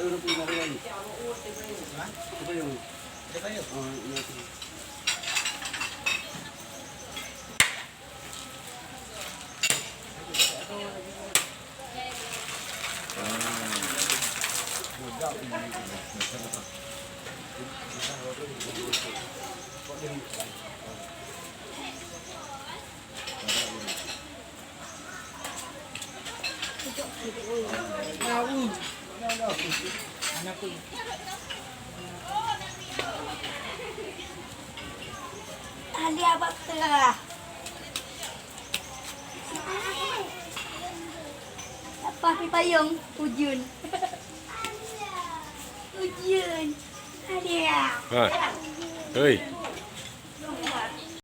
Ano po na rin? Ha? Ito ba yung? Ito kayo? Oo, natin. Haliabak talaga. Papi pa yung ujun. Ujun. Halia. Ah. Oi.